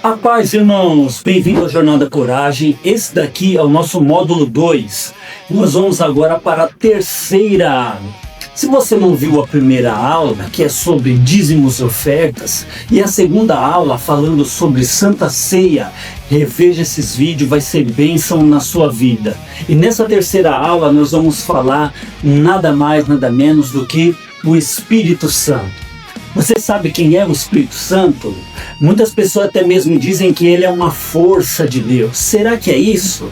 A paz, irmãos! Bem-vindo à Jornada Coragem. Esse daqui é o nosso módulo 2. Nós vamos agora para a terceira aula. Se você não viu a primeira aula, que é sobre dízimos e ofertas, e a segunda aula falando sobre Santa Ceia, reveja esses vídeos, vai ser bênção na sua vida. E nessa terceira aula nós vamos falar nada mais, nada menos do que o Espírito Santo. Você sabe quem é o Espírito Santo? Muitas pessoas até mesmo dizem que ele é uma força de Deus. Será que é isso?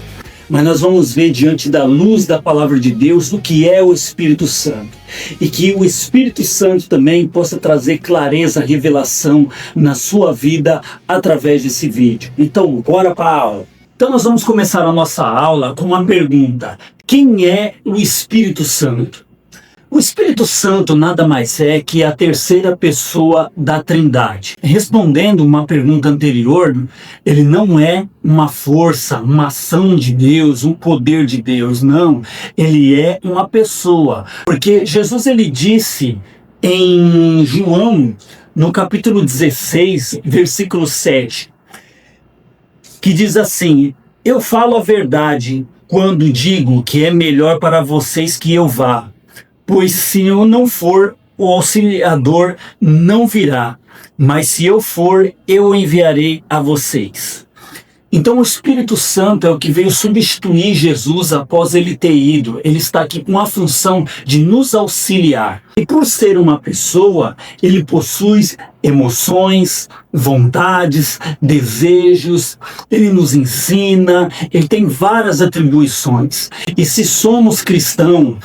Mas nós vamos ver diante da luz da palavra de Deus o que é o Espírito Santo. E que o Espírito Santo também possa trazer clareza, revelação na sua vida através desse vídeo. Então, bora para a aula. Então nós vamos começar a nossa aula com uma pergunta. Quem é o Espírito Santo? O Espírito Santo nada mais é que a terceira pessoa da Trindade. Respondendo uma pergunta anterior, ele não é uma força, uma ação de Deus, um poder de Deus, não. Ele é uma pessoa. Porque Jesus ele disse em João, no capítulo 16, versículo 7, que diz assim: eu falo a verdade quando digo que é melhor para vocês que eu vá. Pois se eu não for, o auxiliador não virá, mas se eu for, eu enviarei a vocês. Então o Espírito Santo é o que veio substituir Jesus após ele ter ido. Ele está aqui com a função de nos auxiliar. E por ser uma pessoa, ele possui emoções, vontades, desejos, ele nos ensina, ele tem várias atribuições. E se somos cristãos,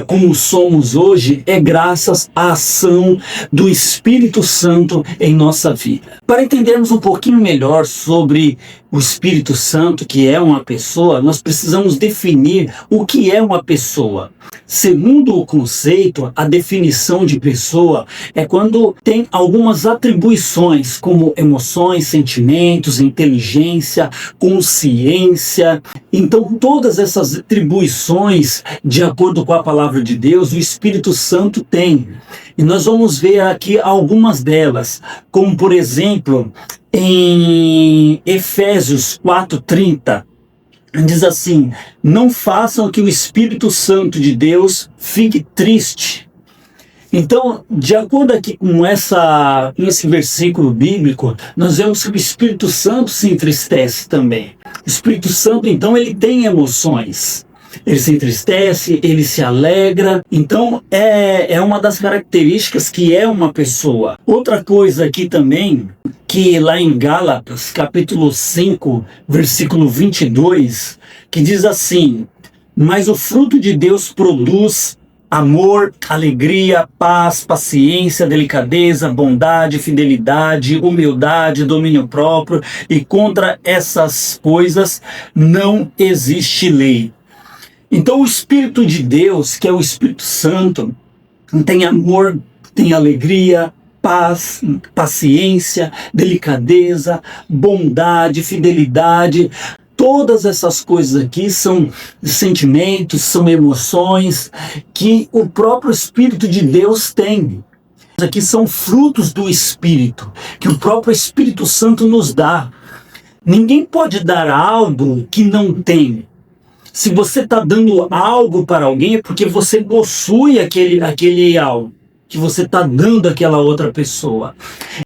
como somos hoje, é graças à ação do Espírito Santo em nossa vida. Para entendermos um pouquinho melhor sobre o Espírito Santo, que é uma pessoa, nós precisamos definir o que é uma pessoa. Segundo o conceito, a definição de pessoa é quando tem algumas atribuições, como emoções, sentimentos, inteligência, consciência. Então, todas essas atribuições, de acordo com a palavra de Deus, o Espírito Santo tem. E nós vamos ver aqui algumas delas, como por exemplo, em Efésios 4:30, diz assim: não façam que o Espírito Santo de Deus fique triste. Então, de acordo aqui com esse versículo bíblico, nós vemos que o Espírito Santo se entristece também. O Espírito Santo, então, ele tem emoções. Ele se entristece, ele se alegra. Então, é uma das características que é uma pessoa. Outra coisa aqui também, que lá em Gálatas, capítulo 5, versículo 22, que diz assim: mas o fruto de Deus produz amor, alegria, paz, paciência, delicadeza, bondade, fidelidade, humildade, domínio próprio, e contra essas coisas não existe lei. Então o Espírito de Deus, que é o Espírito Santo, tem amor, tem alegria, paz, paciência, delicadeza, bondade, fidelidade. Todas essas coisas aqui são sentimentos, são emoções que o próprio Espírito de Deus tem. Aqui são frutos do Espírito, que o próprio Espírito Santo nos dá. Ninguém pode dar algo que não tem. Se você está dando algo para alguém, é porque você possui aquele algo que você está dando àquela outra pessoa.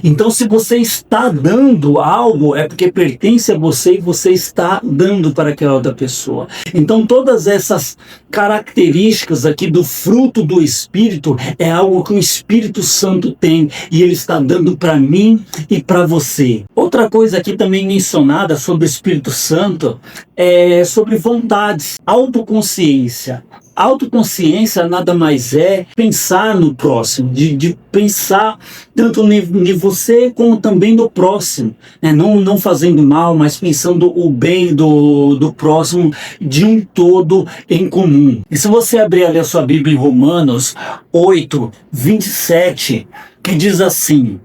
Então, se você está dando algo, é porque pertence a você e você está dando para aquela outra pessoa. Então, todas essas características aqui do fruto do Espírito é algo que o Espírito Santo tem e ele está dando para mim e para você. Outra coisa aqui também mencionada sobre o Espírito Santo é sobre vontades, autoconsciência. Autoconsciência nada mais é pensar no próximo, de pensar tanto em você como também no próximo, né? Não fazendo mal, mas pensando o bem do próximo, de um todo em comum. E se você abrir ali a sua Bíblia em Romanos 8:27, que diz assim: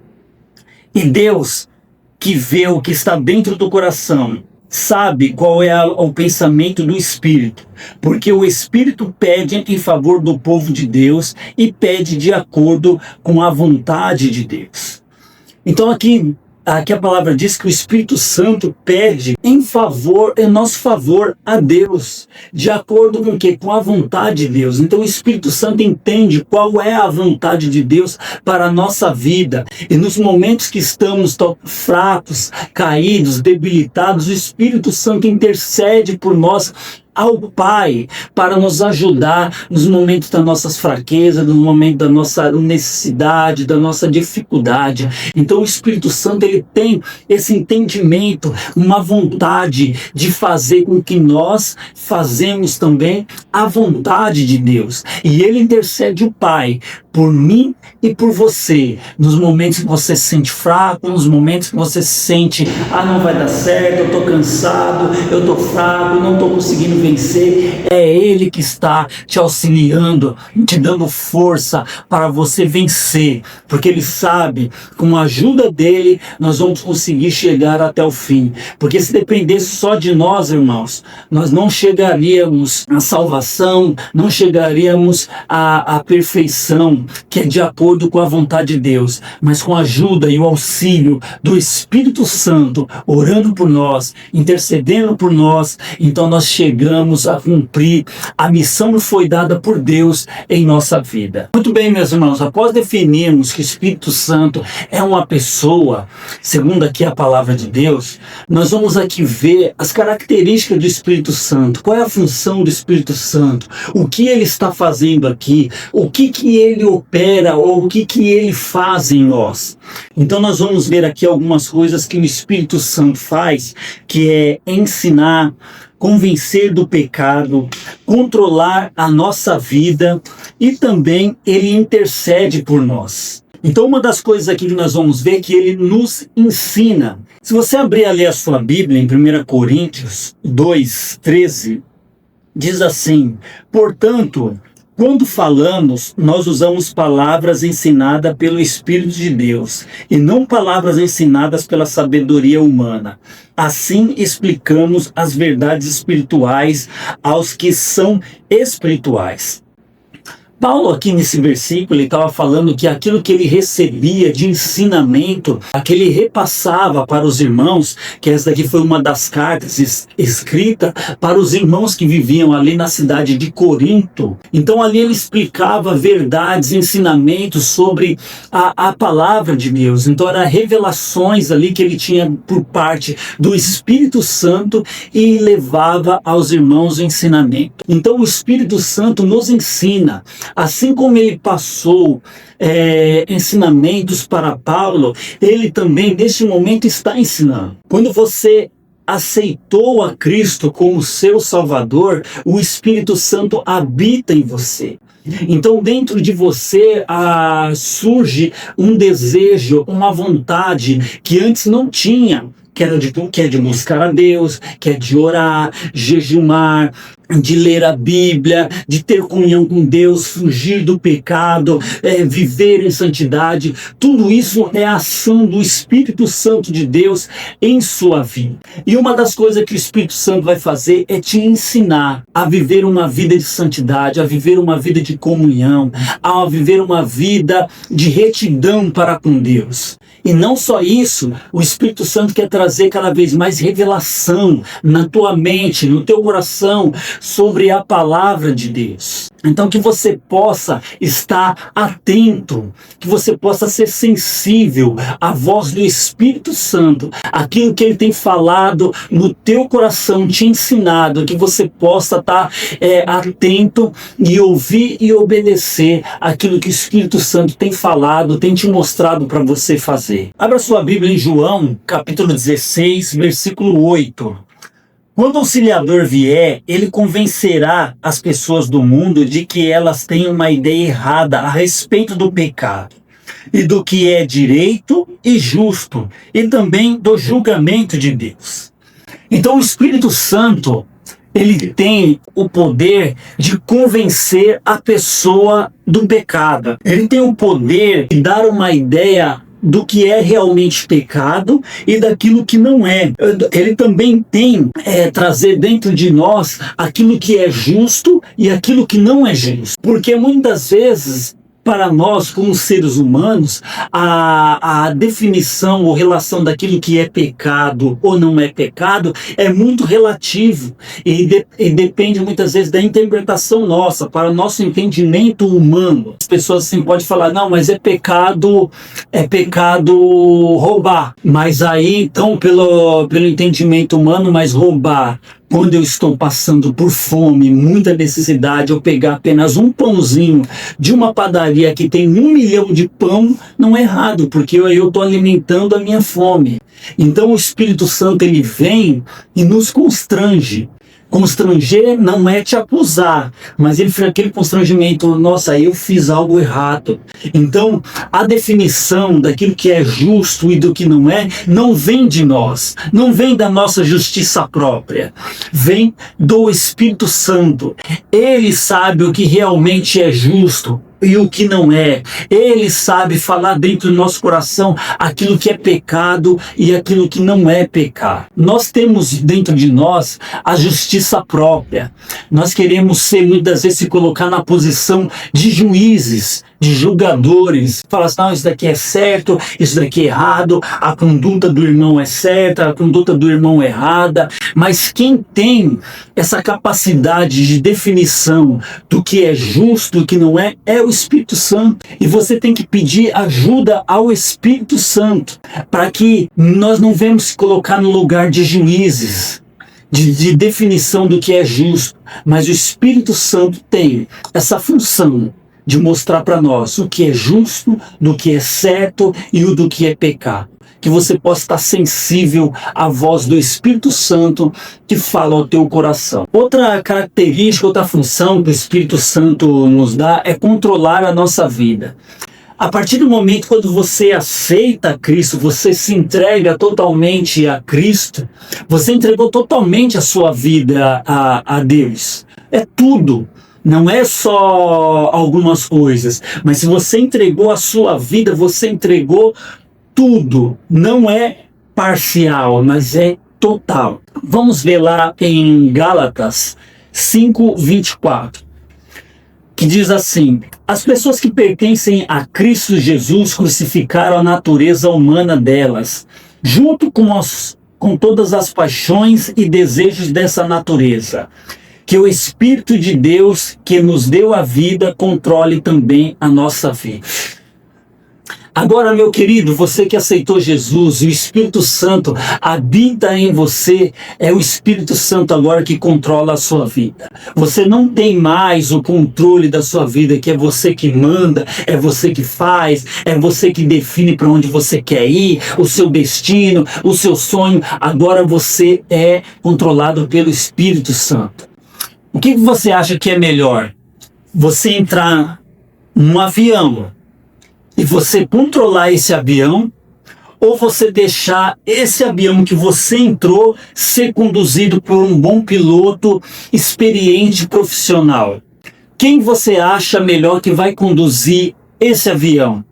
e Deus, que vê o que está dentro do coração, sabe qual é o pensamento do Espírito, porque o Espírito pede em favor do povo de Deus e pede de acordo com a vontade de Deus. Então aqui aqui a palavra diz que o Espírito Santo pede em nosso favor a Deus, de acordo com o quê? Com a vontade de Deus. Então o Espírito Santo entende qual é a vontade de Deus para a nossa vida. E nos momentos que estamos tão fracos, caídos, debilitados, o Espírito Santo intercede por nós ao Pai para nos ajudar nos momentos das nossas fraquezas, nos momentos da nossa necessidade, da nossa dificuldade. Então o Espírito Santo, ele tem esse entendimento, uma vontade de fazer com que nós fazemos também a vontade de Deus. E ele intercede o Pai por mim e por você, nos momentos que você se sente fraco, nos momentos que você se sente, não vai dar certo, eu estou cansado, eu estou fraco, não estou conseguindo vencer. É Ele que está te auxiliando, te dando força para você vencer, porque Ele sabe, com a ajuda dEle, nós vamos conseguir chegar até o fim. Porque se dependesse só de nós, irmãos, nós não chegaríamos à salvação, não chegaríamos à perfeição, que é de acordo com a vontade de Deus, mas com a ajuda e o auxílio do Espírito Santo, orando por nós, intercedendo por nós, então nós chegamos a cumprir a missão que foi dada por Deus em nossa vida. Muito bem, meus irmãos, após definirmos que o Espírito Santo é uma pessoa, segundo aqui a palavra de Deus, nós vamos aqui ver as características do Espírito Santo, qual é a função do Espírito Santo, o que ele está fazendo aqui, o que ele opera ou o que ele faz em nós. Então nós vamos ver aqui algumas coisas que o Espírito Santo faz, que é ensinar, convencer do pecado, controlar a nossa vida e também ele intercede por nós. Então uma das coisas aqui que nós vamos ver é que ele nos ensina. Se você abrir a ler a sua Bíblia em 1 Coríntios 2:13, diz assim: portanto, quando falamos, nós usamos palavras ensinadas pelo Espírito de Deus e não palavras ensinadas pela sabedoria humana. Assim explicamos as verdades espirituais aos que são espirituais. Paulo aqui nesse versículo, ele estava falando que aquilo que ele recebia de ensinamento, aquele repassava para os irmãos, que essa daqui foi uma das cartas escrita para os irmãos que viviam ali na cidade de Corinto. Então ali ele explicava verdades, ensinamentos sobre a palavra de Deus. Então eram revelações ali que ele tinha por parte do Espírito Santo e levava aos irmãos o ensinamento. Então o Espírito Santo nos ensina. Assim como ele passou ensinamentos para Paulo, ele também neste momento está ensinando. Quando você aceitou a Cristo como seu Salvador, o Espírito Santo habita em você. Então dentro de você surge um desejo, uma vontade que antes não tinha, que é de buscar a Deus, que é de orar, jejumar, de ler a Bíblia, de ter comunhão com Deus, fugir do pecado, viver em santidade. Tudo isso é a ação do Espírito Santo de Deus em sua vida. E uma das coisas que o Espírito Santo vai fazer é te ensinar a viver uma vida de santidade, a viver uma vida de comunhão, a viver uma vida de retidão para com Deus. E não só isso, o Espírito Santo quer trazer cada vez mais revelação na tua mente, no teu coração, sobre a palavra de Deus. Então que você possa estar atento, que você possa ser sensível à voz do Espírito Santo, aquilo que ele tem falado no teu coração, te ensinado, que você possa estar atento e ouvir e obedecer aquilo que o Espírito Santo tem falado, tem te mostrado para você fazer. Abra sua Bíblia em João, capítulo 16, versículo 8. Quando o Auxiliador vier, ele convencerá as pessoas do mundo de que elas têm uma ideia errada a respeito do pecado e do que é direito e justo, e também do julgamento de Deus. Então o Espírito Santo, ele tem o poder de convencer a pessoa do pecado. Ele tem o poder de dar uma ideia do que é realmente pecado e daquilo que não é. Ele também tem trazer dentro de nós aquilo que é justo e aquilo que não é justo. Porque muitas vezes para nós, como seres humanos, a definição ou relação daquilo que é pecado ou não é pecado é muito relativo e depende muitas vezes da interpretação nossa, para o nosso entendimento humano. As pessoas assim podem falar, não, mas é pecado roubar. Mas aí, então, pelo entendimento humano, mas roubar, quando eu estou passando por fome, muita necessidade, eu pegar apenas um pãozinho de uma padaria que tem 1 milhão de pão, não é errado, porque eu estou alimentando a minha fome. Então o Espírito Santo, ele vem e nos constrange. Constranger não é te acusar, mas ele fez aquele constrangimento, nossa, eu fiz algo errado. Então, a definição daquilo que é justo e do que não vem de nós, não vem da nossa justiça própria, vem do Espírito Santo. Ele sabe o que realmente é justo e o que não é. Ele sabe falar dentro do nosso coração aquilo que é pecado e aquilo que não é pecado. Nós temos dentro de nós a justiça própria. Nós queremos ser, muitas vezes, se colocar na posição de juízes, de julgadores. Fala assim, não, isso daqui é certo, isso daqui é errado, a conduta do irmão é certa, a conduta do irmão é errada. Mas quem tem essa capacidade de definição do que é justo e do que não é o Espírito Santo. E você tem que pedir ajuda ao Espírito Santo para que nós não venhamos se colocar no lugar de juízes, de definição do que é justo. Mas o Espírito Santo tem essa função de mostrar para nós o que é justo, do que é certo e o do que é pecado. Que você possa estar sensível à voz do Espírito Santo que fala ao teu coração. Outra característica, outra função que o Espírito Santo nos dá é controlar a nossa vida. A partir do momento quando você aceita Cristo, você se entrega totalmente a Cristo, você entregou totalmente a sua vida a Deus. É tudo. Não é só algumas coisas, mas se você entregou a sua vida, você entregou tudo. Não é parcial, mas é total. Vamos ver lá em Gálatas 5:24, que diz assim: as pessoas que pertencem a Cristo Jesus crucificaram a natureza humana delas, junto com todas as paixões e desejos dessa natureza. Que o Espírito de Deus, que nos deu a vida, controle também a nossa vida. Agora, meu querido, você que aceitou Jesus e o Espírito Santo habita em você, é o Espírito Santo agora que controla a sua vida. Você não tem mais o controle da sua vida, que é você que manda, é você que faz, é você que define para onde você quer ir, o seu destino, o seu sonho. Agora você é controlado pelo Espírito Santo. O que você acha que é melhor? Você entrar num avião e você controlar esse avião, ou você deixar esse avião que você entrou ser conduzido por um bom piloto experiente, profissional? Quem você acha melhor que vai conduzir esse avião?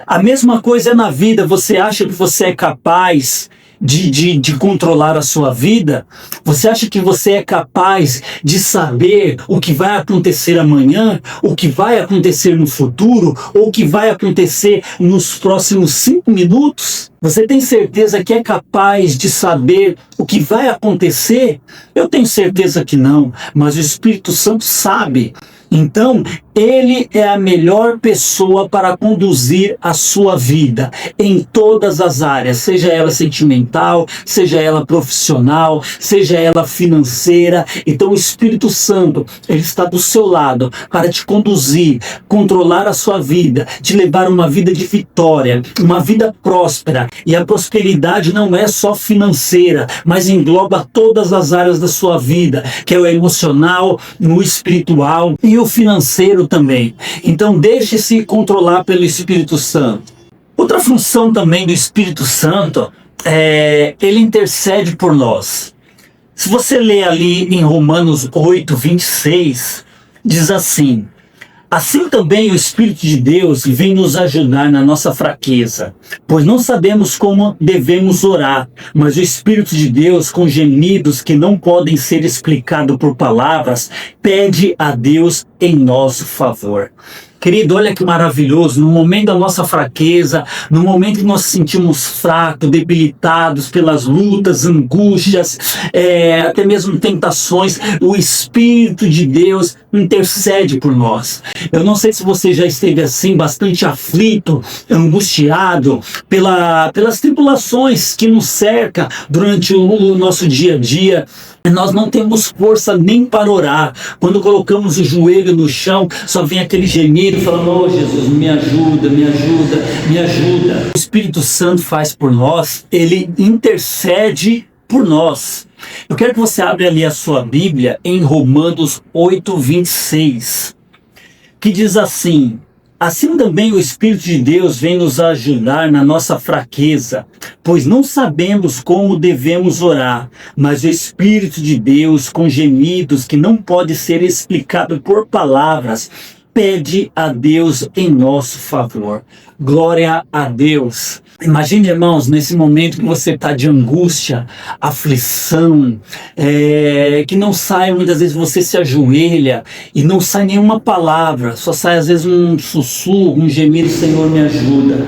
A mesma coisa é na vida. Você acha que você é capaz de controlar a sua vida? Você acha que você é capaz de saber o que vai acontecer amanhã, o que vai acontecer no futuro, ou o que vai acontecer nos próximos 5 minutos? Você tem certeza que é capaz de saber o que vai acontecer? Eu tenho certeza que não, mas o Espírito Santo sabe. Então, ele é a melhor pessoa para conduzir a sua vida em todas as áreas, seja ela sentimental, seja ela profissional, seja ela financeira. Então o Espírito Santo, ele está do seu lado para te conduzir, controlar a sua vida, te levar uma vida de vitória, uma vida próspera. E a prosperidade não é só financeira, mas engloba todas as áreas da sua vida, que é o emocional, o espiritual e o financeiro também. Então deixe-se controlar pelo Espírito Santo. Outra função também do Espírito Santo é ele intercede por nós. Se você ler ali em Romanos 8:26, diz assim: assim também o Espírito de Deus vem nos ajudar na nossa fraqueza, pois não sabemos como devemos orar, mas o Espírito de Deus, com gemidos que não podem ser explicados por palavras, pede a Deus em nosso favor. Querido, olha que maravilhoso, no momento da nossa fraqueza, no momento que nós nos sentimos fracos, debilitados pelas lutas, angústias, até mesmo tentações, o Espírito de Deus intercede por nós. Eu não sei se você já esteve assim, bastante aflito, angustiado pelas tribulações que nos cercam durante o nosso dia a dia. Nós não temos força nem para orar. Quando colocamos o joelho no chão, só vem aquele gemido falando: oh Jesus, me ajuda, me ajuda, me ajuda. O Espírito Santo faz por nós, ele intercede por nós. Eu quero que você abra ali a sua Bíblia em Romanos 8:26, que diz assim: assim também o Espírito de Deus vem nos ajudar na nossa fraqueza, pois não sabemos como devemos orar, mas o Espírito de Deus, com gemidos que não podem ser explicados por palavras, pede a Deus em nosso favor. Glória a Deus. Imagine, irmãos, nesse momento que você está de angústia, aflição, que não sai, muitas vezes você se ajoelha e não sai nenhuma palavra, só sai às vezes um sussurro, um gemido: Senhor, me ajuda.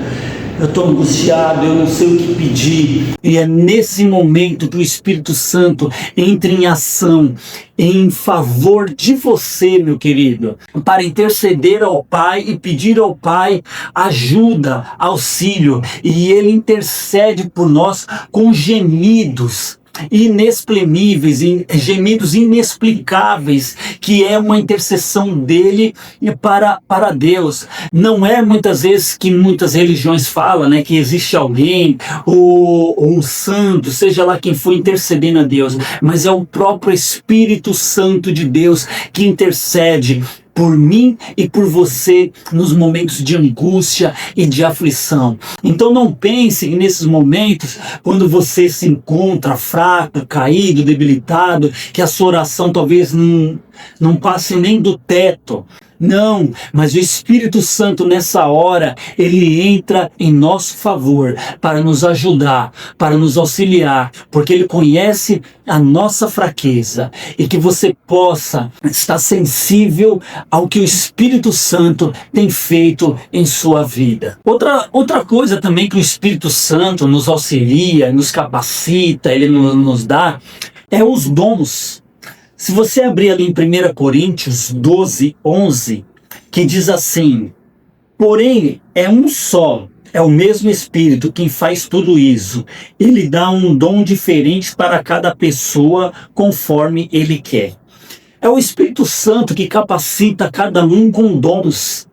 Eu estou angustiado, eu não sei o que pedir. E é nesse momento que o Espírito Santo entra em ação, em favor de você, meu querido, para interceder ao Pai e pedir ao Pai ajuda, auxílio. E Ele intercede por nós com gemidos inexprimíveis, gemidos inexplicáveis, que é uma intercessão dele para Deus. Não é muitas vezes que muitas religiões falam, né, que existe alguém, ou um santo, seja lá quem for, intercedendo a Deus, mas é o próprio Espírito Santo de Deus que intercede por mim e por você nos momentos de angústia e de aflição. Então não pense nesses momentos, quando você se encontra fraco, caído, debilitado, que a sua oração talvez não passe nem do teto. Não, mas o Espírito Santo nessa hora, ele entra em nosso favor para nos ajudar, para nos auxiliar, porque ele conhece a nossa fraqueza, e que você possa estar sensível ao que o Espírito Santo tem feito em sua vida. Outra coisa também que o Espírito Santo nos auxilia, nos capacita, ele nos dá, é os dons. Se você abrir ali em 1 Coríntios 12:11, que diz assim: porém é um só, é o mesmo Espírito quem faz tudo isso. Ele dá um dom diferente para cada pessoa conforme ele quer. É o Espírito Santo que capacita cada um com dons.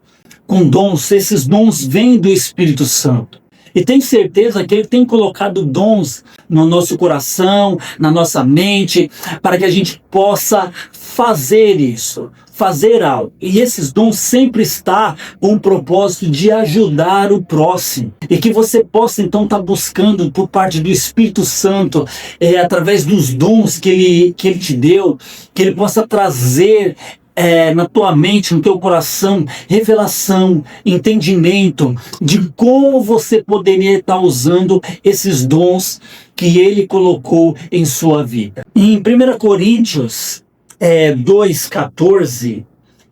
Esses dons vêm do Espírito Santo. E tenho certeza que Ele tem colocado dons no nosso coração, na nossa mente, para que a gente possa fazer isso, fazer algo. E esses dons sempre estão com o propósito de ajudar o próximo. E que você possa então estar buscando por parte do Espírito Santo, através dos dons que Ele te deu, que Ele possa trazer na tua mente, no teu coração, revelação, entendimento de como você poderia estar usando esses dons que Ele colocou em sua vida. Em 1 Coríntios 2:14,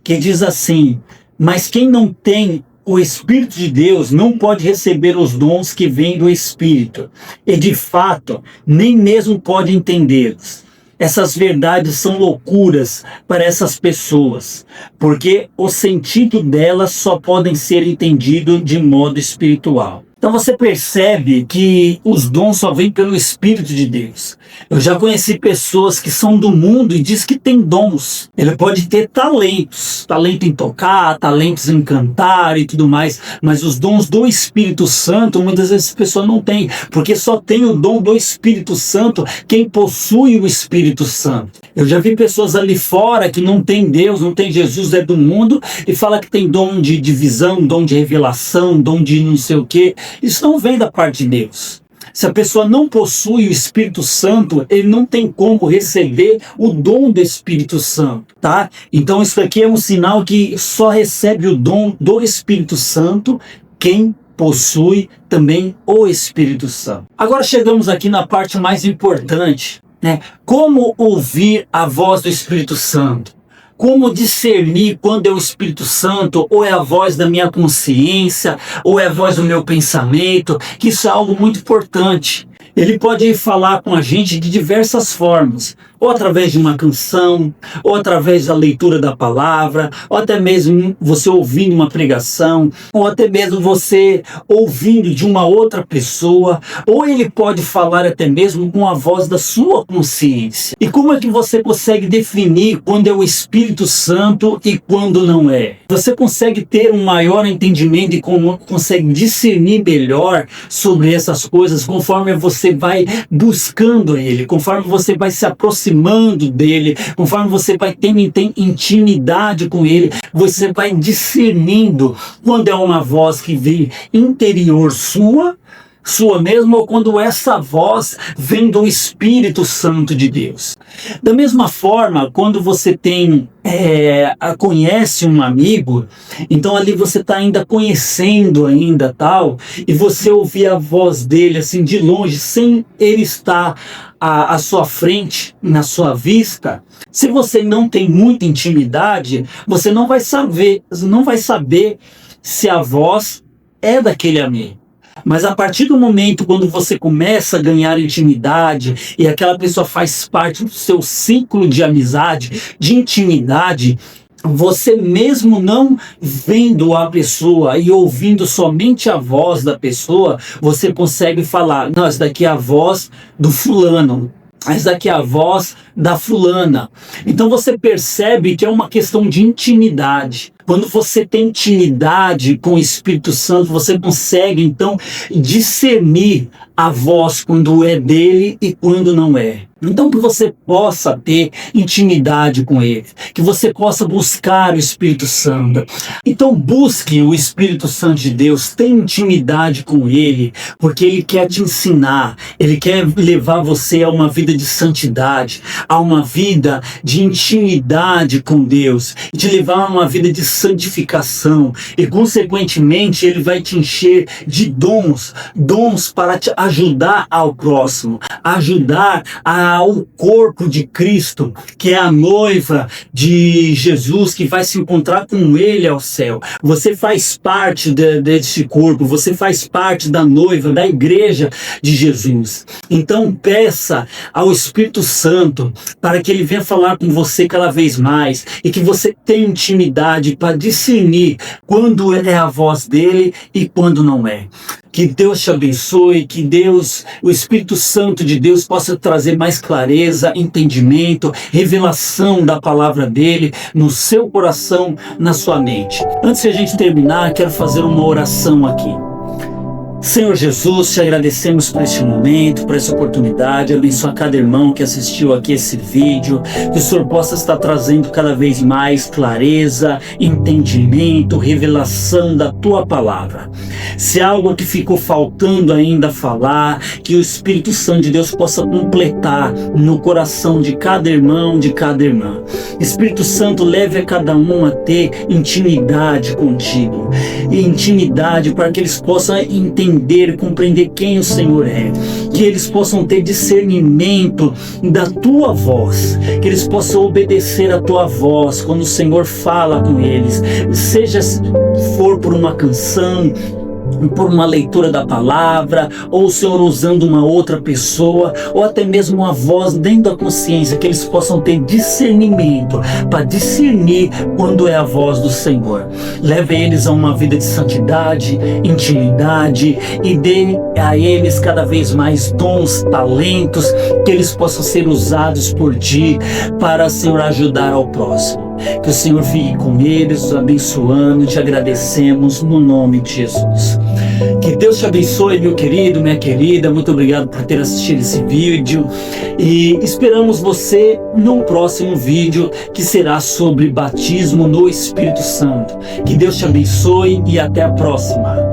que diz assim: mas quem não tem o Espírito de Deus não pode receber os dons que vêm do Espírito, e de fato nem mesmo pode entendê-los. Essas verdades são loucuras para essas pessoas, porque o sentido delas só podem ser entendidos de modo espiritual. Então você percebe que os dons só vêm pelo Espírito de Deus. Eu já conheci pessoas que são do mundo e diz que tem dons. Ele pode ter talentos, talento em tocar, talentos em cantar e tudo mais, mas os dons do Espírito Santo, muitas vezes a pessoa não tem, porque só tem o dom do Espírito Santo quem possui o Espírito Santo. Eu já vi pessoas ali fora que não tem Deus, não tem Jesus, é do mundo, e fala que tem dom de visão, dom de revelação, dom de não sei o quê. Isso não vem da parte de Deus. Se a pessoa não possui o Espírito Santo, ele não tem como receber o dom do Espírito Santo, tá? Então isso aqui é um sinal que só recebe o dom do Espírito Santo quem possui também o Espírito Santo. Agora chegamos aqui na parte mais importante, né? Como ouvir a voz do Espírito Santo? Como discernir quando é o Espírito Santo, ou é a voz da minha consciência, ou é a voz do meu pensamento, que isso é algo muito importante. Ele pode falar com a gente de diversas formas, ou através de uma canção, ou através da leitura da palavra, ou até mesmo você ouvindo uma pregação, ou até mesmo você ouvindo de uma outra pessoa, ou ele pode falar até mesmo com a voz da sua consciência. E como é que você consegue definir quando é o Espírito Santo e quando não é? Você consegue ter um maior entendimento e como consegue discernir melhor sobre essas coisas conforme você vai buscando ele, conforme você vai se aproximando dele, conforme você vai tendo intimidade com ele, você vai discernindo quando é uma voz que vem interior sua mesma, ou quando essa voz vem do Espírito Santo de Deus. Da mesma forma, quando você conhece um amigo, então ali você está ainda conhecendo ainda tal, e você ouvir a voz dele assim de longe, sem ele estar à sua frente, na sua vista. Se você não tem muita intimidade, você não vai saber se a voz é daquele amigo. Mas a partir do momento quando você começa a ganhar intimidade e aquela pessoa faz parte do seu ciclo de amizade, de intimidade, você mesmo não vendo a pessoa e ouvindo somente a voz da pessoa, você consegue falar, não, essa daqui é a voz do fulano, essa daqui é a voz da fulana. Então você percebe que é uma questão de intimidade. Quando você tem intimidade com o Espírito Santo, você consegue então discernir a voz quando é dele e quando não é. Então que você possa ter intimidade com ele, que você possa buscar o Espírito Santo. Então busque o Espírito Santo de Deus, tenha intimidade com ele, porque ele quer te ensinar, ele quer levar você a uma vida de santidade, a uma vida de intimidade com Deus, te levar a uma vida de santificação, e consequentemente ele vai te encher de dons para te ajudar ao próximo, ajudar ao corpo de Cristo, que é a noiva de Jesus, que vai se encontrar com ele ao céu. Você faz parte desse corpo, você faz parte da noiva, da igreja de Jesus. Então peça ao Espírito Santo para que ele venha falar com você cada vez mais, e que você tenha intimidade para discernir quando é a voz dele e quando não é. Que Deus te abençoe, que Deus, o Espírito Santo de Deus, possa trazer mais clareza, entendimento, revelação da palavra dele no seu coração, na sua mente. Antes de a gente terminar, quero fazer uma oração aqui. Senhor Jesus, te agradecemos por este momento, por essa oportunidade. Abençoa cada irmão que assistiu aqui esse vídeo, que o Senhor possa estar trazendo cada vez mais clareza, entendimento, revelação da tua palavra. Se há algo que ficou faltando ainda falar, que o Espírito Santo de Deus possa completar no coração de cada irmão, de cada irmã. Espírito Santo, leve a cada um a ter intimidade contigo, e intimidade para que eles possam entender e compreender quem o Senhor é, que eles possam ter discernimento da tua voz, que eles possam obedecer a tua voz quando o Senhor fala com eles, seja for por uma canção, por uma leitura da palavra, ou o Senhor usando uma outra pessoa, ou até mesmo uma voz dentro da consciência, que eles possam ter discernimento para discernir quando é a voz do Senhor. Leve eles a uma vida de santidade, intimidade, e dê a eles cada vez mais dons, talentos, que eles possam ser usados por ti para, Senhor, ajudar ao próximo. Que o Senhor fique com eles, os abençoando, te agradecemos no nome de Jesus. Que Deus te abençoe, meu querido, minha querida. Muito obrigado por ter assistido esse vídeo, e esperamos você num próximo vídeo que será sobre batismo no Espírito Santo. Que Deus te abençoe e até a próxima.